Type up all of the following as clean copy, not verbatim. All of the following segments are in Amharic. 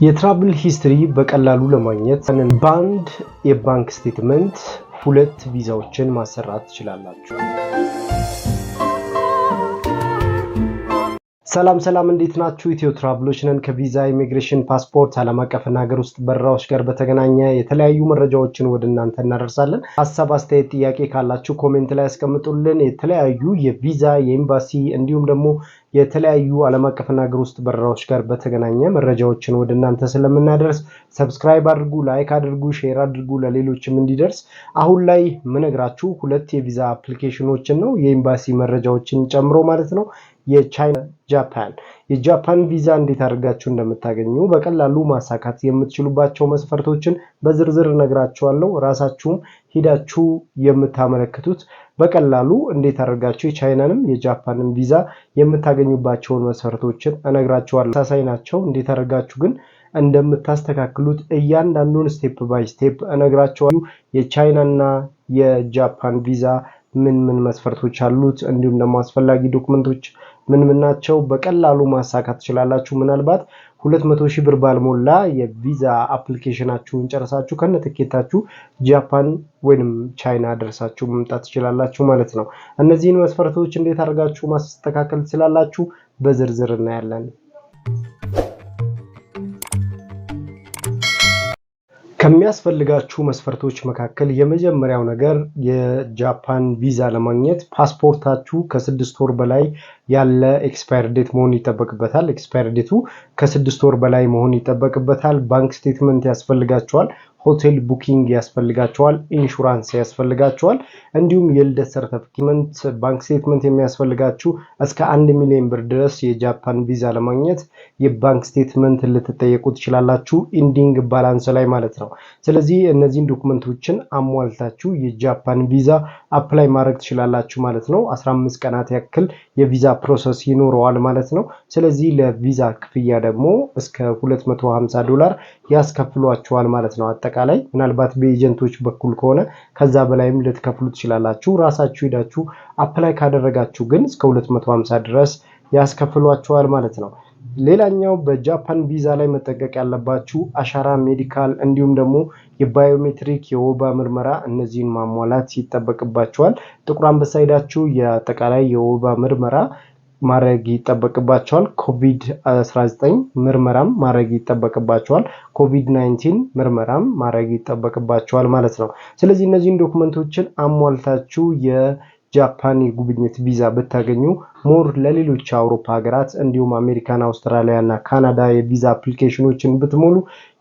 የትራቭል ሂስትሪ በቀላሉ ለማግኘት በአንድ የባንክ ስቴትመንት 2 ቪዛዎችን ማሰራት ትችላላችሁ። ሰላም እንዴት ናችሁ? ኢትዮ ትራቭሎች ነን። ከቪዛ ኢሚግሬሽን፣ ፓስፖርት፣ ዓለም አቀፍና ሀገር ውስጥ በረራዎች ጋር በተገናኘ የተለያዩ መረጃዎችን ወደ እናንተ እናደርሳለን። ሐሳብ፣ አስተያየት፣ ጥያቄ ካላችሁ ኮሜንት ላይ አስቀምጡልን። የተለያዩ የቪዛ የኤምባሲ እንዲሁም ደግሞ የተለያዩ ዓለም አቀፍና ሀገር ውስጥ በረራዎች ጋር በተገናኘ መረጃዎችን ወደ እናንተ ስለምናደርስ ሰብስክራይብ አድርጉ፣ ላይክ አድርጉ፣ ሼር አድርጉ ለሌሎችም እንዲደርስ። አሁን ላይ ምነግራችሁ 2 የቪዛ አፕሊኬሽኖችን ነው፣ የኤምባሲ መረጃዎችን ጨምሮ ማለት ነው። የቻይና የጃፓን ቪዛ እንዴት አድርጋችሁ እንደምታገኙ በቀላሉ ማሳካት የምትችሉባቸው መስፈርቶችን በዝርዝር ነግራችኋለሁ። ራሳችሁም ሂዳችሁ የምታመለክቱት በቀላሉ እንዴት አድርጋችሁ የቻይናንም የጃፓንን ቪዛ የምታገኙባቸውን መስፈርቶችን እነግራችኋለሁ። ተመሳሳይ ናቸው። እንዴት አድርጋችሁ ግን እንደምታስተካክሉት እያንዳንዱን ስቴፕ ባይ ስቴፕ እነግራችኋለሁ። የቻይናና የጃፓን ቪዛ ምን መስፈርቶች አሉት፣ እንዲሁም ደግሞ አስፈላጊ ዶክመንቶች ምን ናቸው፣ በቀላሉ ማሳካት ትችላላችሁ። ምናልባት 200,000 ብር ባልሞላ የቪዛ አፕሊኬሽናችሁን ጨርሳችሁ ከነትኬታችሁ ጃፓን ወይንም ቻይና ደርሳችሁ መምጣት ትችላላችሁ ማለት ነው። እነዚህን መስፈርቶች እንዴት አድርጋችሁ ማስተካከል ትችላላችሁ በዝርዝር እናያለን። ከሚያስፈልጋችሁ መስፈርቶች መካከል የመጀመሪያው ነገር የጃፓን ቪዛ ለማግኘት ፓስፖርታችሁ ከ6 ወር በላይ ያለ ኤክስፓየር ዴት መሆን ይጠበቅበታል። ኤክስፓየር ዴቱ ከ6 ወር በላይ መሆን ይጠበቅበታል። ባንክ ስቴትመንት ያስፈልጋችኋል። ሆቴል ቡኪንግ ያስፈልጋችኋል። ኢንሹራንስ ያስፈልጋችኋል። እንዲሁም የልደት ሰርተፊኬት፣ ባንክ ስቴትመንት የሚያስፈልጋችሁ እስከ 1 ሚሊዮን ብር ድረስ የጃፓን ቪዛ ለማግኘት የባንክ ስቴትመንት ልትጠየቁ ትችላላችሁ፣ ኢንዲንግ ባላንስ ላይ ማለት ነው። ስለዚህ እነዚህን ዶክመንቶችን አሟልታችሁ የጃፓን ቪዛ አፕላይ ማድረግ ትችላላችሁ ማለት ነው። 15 ቀናት ያክል የቪዛ ፕሮሰስ ይኖረዋል ማለት ነው። ስለዚህ ለቪዛ ክፍያ ደግሞ እስከ $250 ያስከፍሏችኋል ማለት ነው። አጠቃላይ ምናልባት በኤጀንቶች በኩል ከሆነ ከዛ በላይም ልትከፍሉ ትችላላችሁ። ራሳችሁ ሄዳችሁ አፕላይ ካደረጋችሁ ግን እስከ 250 ድረስ ያስከፍሏችኋል ማለት ነው። ሌላኛው በጃፓን ቪዛ ላይ መጠንቀቅ ያለባችሁ አሻራ፣ ሜዲካል እንዲሁም ደግሞ የባዮሜትሪክ የወባ ምርመራ፣ እነዚህን ማሟላት ይጠበቅባችኋል። ጥቁር አንበሳ ሄዳችሁ የአጠቃላይ የወባ ምርመራ ማድረግ ይጠበቅባቸዋል። ኮቪድ-19 ምርመራም ማድረግ ይጠበቅባቸዋል። ኮቪድ-19 ምርመራም ማድረግ ይጠበቅባቸዋል ማለት ነው። ስለዚህ እነዚህን ዶክመንቶችን አሟልታችሁ የጃፓን የጉብኝት ቪዛ ብታገኙ ሞር ለሌሎች አውሮፓ ሀገራት እንዲሁም አሜሪካን፣ አውስትራሊያ እና ካናዳ የቪዛ አፕሊኬሽኖችን ብትሞሉ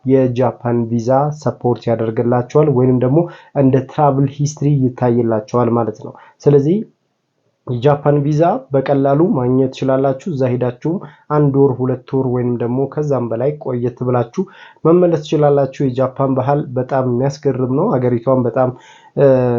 የጃፓን ቪዛ ሰፖርት ያደርግላቸዋል ወይንም ደግሞ እንደ ትራቭል ሂስትሪ ይታይላቸዋል ማለት ነው። ስለዚህ የጃፓን ቪዛ በቀላሉ ማግኘት ትችላላችሁ። እዛ ሄዳችሁ 1 ወር 2 ወር ወይንም ደግሞ ከዛም በላይ ቆየት ብላችሁ መመለስ ትችላላችሁ። የጃፓን ባህል በጣም የሚያስገርም ነው። ሀገሪቷን በጣም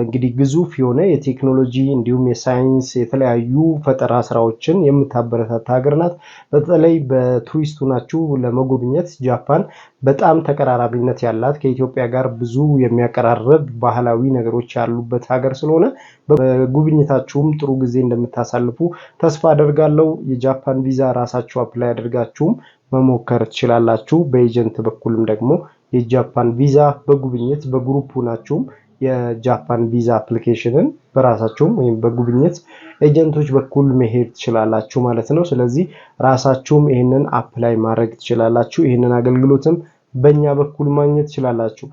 እንግዲህ ግዙፍ የሆነ የቴክኖሎጂ እንዲሁም የሳይንስ የተለያዩ ፈጠራ ስራዎችን የምታበረታታ ሀገር ናት። በተለይ በቱሪስቱ ናችሁ ለመጎብኘት ጃፓን በጣም ተቀራራቢነት ያላት ከኢትዮጵያ ጋር ብዙ የሚያቀራርብ ባህላዊ ነገሮች ያሉበት ሀገር ስለሆነ በጉብኝታችሁም ጥሩ ጊዜ እንደምታሳልፉ ተስፋ አደርጋለሁ። የጃፓን ቪዛ ራሳችሁ አፕላይ አድርጋችሁም መሞከር ትችላላችሁ። በኤጀንት በኩልም ደግሞ የጃፓን ቪዛ በጉብኝት በግሩፕ ናችሁም የጃፓን ቪዛ አፕሊኬሽንን በራሳችሁም ወይም በጉብኝት ኤጀንቶች በኩል መሄድ ትችላላችሁ ማለት ነው። ስለዚህ ራሳችሁም ይሄንን አፕላይ ማድረግ ትችላላችሁ። ይሄንን አገልግሎትም በእኛ በኩል ማግኘት ትችላላችሁ።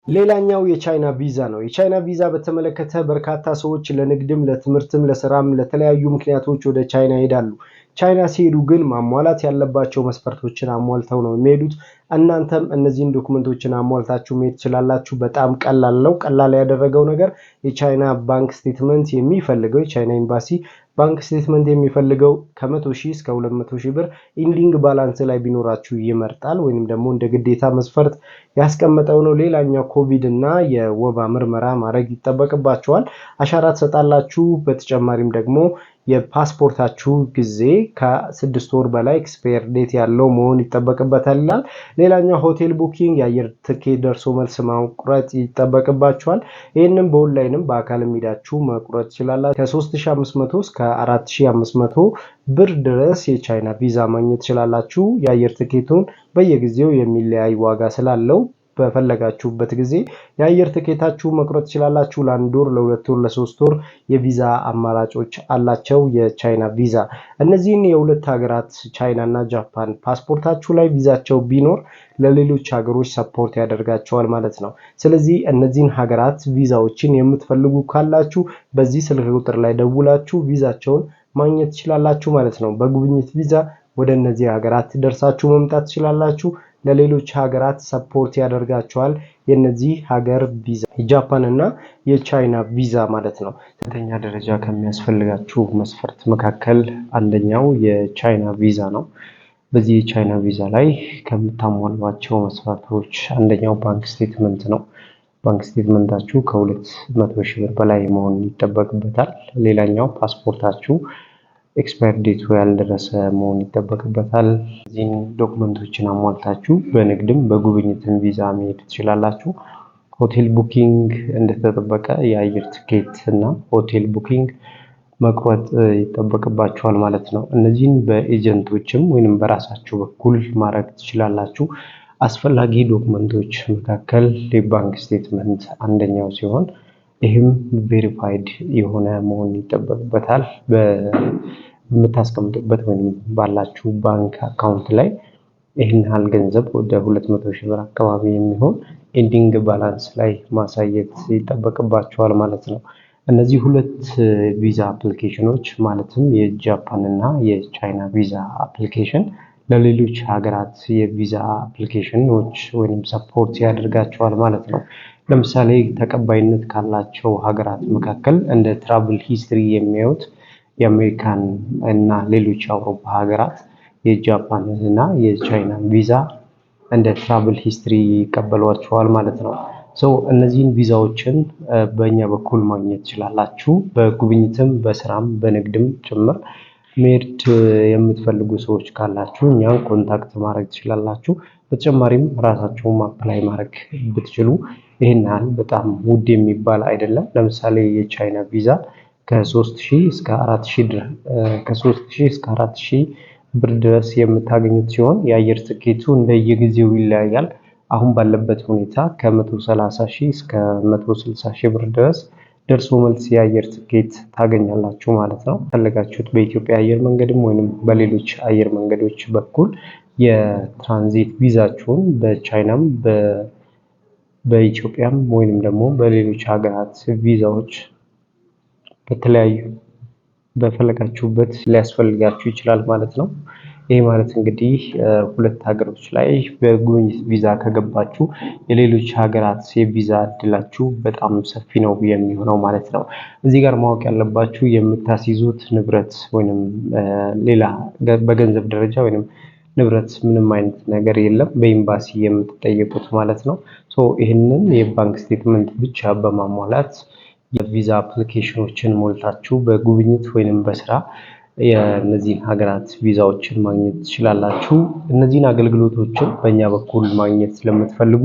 ሌላኛው የቻይና ቪዛ ነው። የቻይና ቪዛ በተመለከተ በርካታ ሰዎች ለንግድም፣ ለትምህርትም፣ ለስራም ለተለያዩ ምክንያቶች ወደ ቻይና ይሄዳሉ። ቻይና ሲሄዱ ግን ማሟላት ያለባቸው መስፈርቶችን አሟልተው ነው የሚሄዱት። እናንተም እነዚህን ዶክመንቶችን አሟልታችሁ መሄድ ትችላላችሁ። በጣም ቀላል ነው። ቀላል ያደረገው ነገር የቻይና ባንክ ስቴትመንት የሚፈልገው የቻይና ኤምባሲ ባንክ ስቴትመንት የሚፈልገው ከ100,000 እስከ 200,000 ብር ኢንዲንግ ባላንስ ላይ ቢኖራችሁ ይመርጣል፣ ወይንም ደግሞ እንደ ግዴታ መስፈርት ያስቀመጠው ነው። ሌላኛው ኮቪድ እና የወባ ምርመራ ማድረግ ይጠበቅባችኋል። አሻራ ትሰጣላችሁ። በተጨማሪም ደግሞ የፓስፖርታችሁ ጊዜ ከ6 ወር በላይ ኤክስፓየር ዴት ያለው መሆን ይጠበቅበታል ይላል። ሌላኛው ሆቴል ቡኪንግ የአየር ትኬት ደርሶ መልስ መቁረጥ ይጠበቅባችኋል። ይህንም በኦንላይንም በአካልም ሄዳችሁ መቁረጥ ትችላላችሁ። ከ3500 እስከ 4500 ብር ድረስ የቻይና ቪዛ ማግኘት ትችላላችሁ። የአየር ትኬቱን በየጊዜው የሚለያይ ዋጋ ስላለው በፈለጋችሁበት ጊዜ የአየር ትኬታችሁ መቁረጥ ትችላላችሁ። ለ1 ወር፣ ለ2 ወር፣ ለ3 ወር የቪዛ አማራጮች አላቸው የቻይና ቪዛ። እነዚህን የሁለት ሀገራት ቻይና እና ጃፓን ፓስፖርታችሁ ላይ ቪዛቸው ቢኖር ለሌሎች ሀገሮች ሰፖርት ያደርጋቸዋል ማለት ነው። ስለዚህ እነዚህን ሀገራት ቪዛዎችን የምትፈልጉ ካላችሁ በዚህ ስልክ ቁጥር ላይ ደውላችሁ ቪዛቸውን ማግኘት ትችላላችሁ ማለት ነው። በጉብኝት ቪዛ ወደ እነዚህ ሀገራት ደርሳችሁ መምጣት ትችላላችሁ። ለሌሎች ሀገራት ሰፖርት ያደርጋቸዋል የነዚህ ሀገር ቪዛ፣ የጃፓን እና የቻይና ቪዛ ማለት ነው። ሁለተኛ ደረጃ ከሚያስፈልጋችሁ መስፈርት መካከል አንደኛው የቻይና ቪዛ ነው። በዚህ የቻይና ቪዛ ላይ ከምታሟሏቸው መስፈርቶች አንደኛው ባንክ ስቴትመንት ነው። ባንክ ስቴትመንታችሁ ከ200 ሺህ ብር በላይ መሆን ይጠበቅበታል። ሌላኛው ፓስፖርታችሁ ኤክስፓየር ዴቱ ያልደረሰ መሆን ይጠበቅበታል። እዚህን ዶክመንቶችን አሟልታችሁ በንግድም በጉብኝትም ቪዛ መሄድ ትችላላችሁ። ሆቴል ቡኪንግ እንደተጠበቀ የአየር ትኬት እና ሆቴል ቡኪንግ መቁረጥ ይጠበቅባችኋል ማለት ነው። እነዚህን በኤጀንቶችም ወይንም በራሳችሁ በኩል ማድረግ ትችላላችሁ። አስፈላጊ ዶክመንቶች መካከል የባንክ ስቴትመንት አንደኛው ሲሆን ይህም ቬሪፋይድ የሆነ መሆን ይጠበቅበታል። በምታስቀምጡበት ወይም ባላችሁ ባንክ አካውንት ላይ ይህን ያህል ገንዘብ ወደ 200 ሺህ ብር አካባቢ የሚሆን ኤንዲንግ ባላንስ ላይ ማሳየት ይጠበቅባቸዋል ማለት ነው። እነዚህ ሁለት ቪዛ አፕሊኬሽኖች ማለትም የጃፓን እና የቻይና ቪዛ አፕሊኬሽን ለሌሎች ሀገራት የቪዛ አፕሊኬሽኖች ወይም ሰፖርት ያደርጋቸዋል ማለት ነው። ለምሳሌ ተቀባይነት ካላቸው ሀገራት መካከል እንደ ትራቭል ሂስትሪ የሚያዩት የአሜሪካን እና ሌሎች የአውሮፓ ሀገራት የጃፓን እና የቻይና ቪዛ እንደ ትራቭል ሂስትሪ ይቀበሏቸዋል ማለት ነው። እነዚህን ቪዛዎችን በእኛ በኩል ማግኘት ትችላላችሁ። በጉብኝትም በስራም በንግድም ጭምር መሄድ የምትፈልጉ ሰዎች ካላችሁ እኛን ኮንታክት ማድረግ ትችላላችሁ። በተጨማሪም ራሳችሁን አፕላይ ማድረግ ብትችሉ ይሄን ያህል በጣም ውድ የሚባል አይደለም። ለምሳሌ የቻይና ቪዛ ከ3000 እስከ 4000 ብር ድረስ የምታገኙት ሲሆን የአየር ትኬቱ እንደየጊዜው ይለያያል። አሁን ባለበት ሁኔታ ከ130,000 እስከ 160,000 ብር ድረስ ደርሶ መልስ የአየር ትኬት ታገኛላችሁ ማለት ነው። ፈለጋችሁት በኢትዮጵያ አየር መንገድም ወይንም በሌሎች አየር መንገዶች በኩል የትራንዚት ቪዛችሁን በቻይናም በኢትዮጵያም ወይንም ደግሞ በሌሎች ሀገራት ቪዛዎች በተለያዩ በፈለጋችሁበት ሊያስፈልጋችሁ ይችላል ማለት ነው። ይሄ ማለት እንግዲህ ሁለት ሀገሮች ላይ በጉብኝት ቪዛ ከገባችሁ የሌሎች ሀገራት የቪዛ እድላችሁ በጣም ሰፊ ነው የሚሆነው ማለት ነው። እዚህ ጋር ማወቅ ያለባችሁ የምታስይዙት ንብረት ወይንም ሌላ በገንዘብ ደረጃ ወይንም ንብረት ምንም አይነት ነገር የለም፣ በኤምባሲ የምትጠየቁት ማለት ነው። ይህንን የባንክ ስቴትመንት ብቻ በማሟላት የቪዛ አፕሊኬሽኖችን ሞልታችሁ በጉብኝት ወይንም በስራ የእነዚህን ሀገራት ቪዛዎችን ማግኘት ትችላላችሁ። እነዚህን አገልግሎቶችን በእኛ በኩል ማግኘት ስለምትፈልጉ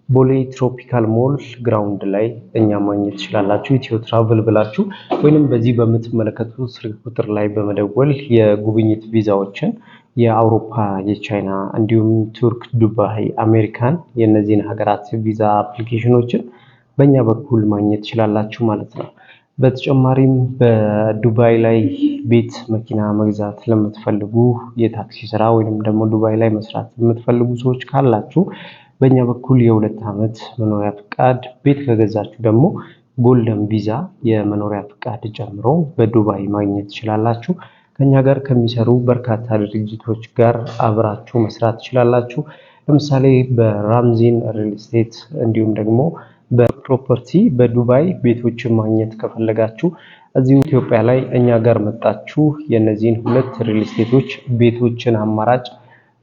ቦሌ ትሮፒካል ሞል ግራውንድ ላይ እኛ ማግኘት ትችላላችሁ። ኢትዮ ትራቭል ብላችሁ ወይንም በዚህ በምትመለከቱት ስልክ ቁጥር ላይ በመደወል የጉብኝት ቪዛዎችን የአውሮፓ፣ የቻይና እንዲሁም ቱርክ፣ ዱባይ፣ አሜሪካን የእነዚህን ሀገራት ቪዛ አፕሊኬሽኖችን በእኛ በኩል ማግኘት ትችላላችሁ ማለት ነው። በተጨማሪም በዱባይ ላይ ቤት፣ መኪና መግዛት ለምትፈልጉ የታክሲ ስራ ወይንም ደግሞ ዱባይ ላይ መስራት የምትፈልጉ ሰዎች ካላችሁ በእኛ በኩል የ2 ዓመት መኖሪያ ፍቃድ፣ ቤት ከገዛችሁ ደግሞ ጎልደን ቪዛ የመኖሪያ ፍቃድ ጨምሮ በዱባይ ማግኘት ትችላላችሁ። ከኛ ጋር ከሚሰሩ በርካታ ድርጅቶች ጋር አብራችሁ መስራት ትችላላችሁ። ለምሳሌ በራምዚን ሪል ስቴት እንዲሁም ደግሞ በፕሮፐርቲ በዱባይ ቤቶችን ማግኘት ከፈለጋችሁ እዚሁ ኢትዮጵያ ላይ እኛ ጋር መጣችሁ የነዚህን 2 ሪል ስቴቶች ቤቶችን አማራጭ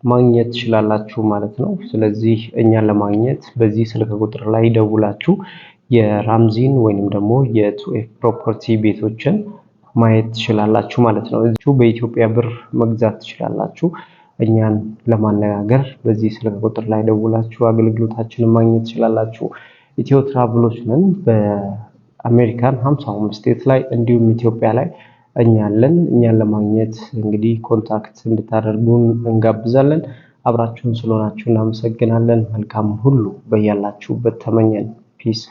ማግኘት ትችላላችሁ ማለት ነው። ስለዚህ እኛን ለማግኘት በዚህ ስልክ ቁጥር ላይ ደውላችሁ የራምዚን ወይንም ደግሞ የ2F ፕሮፐርቲ ቤቶችን ማየት ትችላላችሁ ማለት ነው። እዚሁ በኢትዮጵያ ብር መግዛት ትችላላችሁ። እኛን ለማነጋገር በዚህ ስልክ ቁጥር ላይ ደውላችሁ አገልግሎታችንን ማግኘት ትችላላችሁ። ኢትዮ ትራቭሎች ነን። በአሜሪካን 55 ስቴት ላይ እንዲሁም ኢትዮጵያ ላይ እኛን ለማግኘት እንግዲህ ኮንታክት እንድታደርጉን እንጋብዛለን። አብራችሁን ስለሆናችሁ እናመሰግናለን። መልካም ሁሉ በያላችሁበት ተመኘን። ፒስ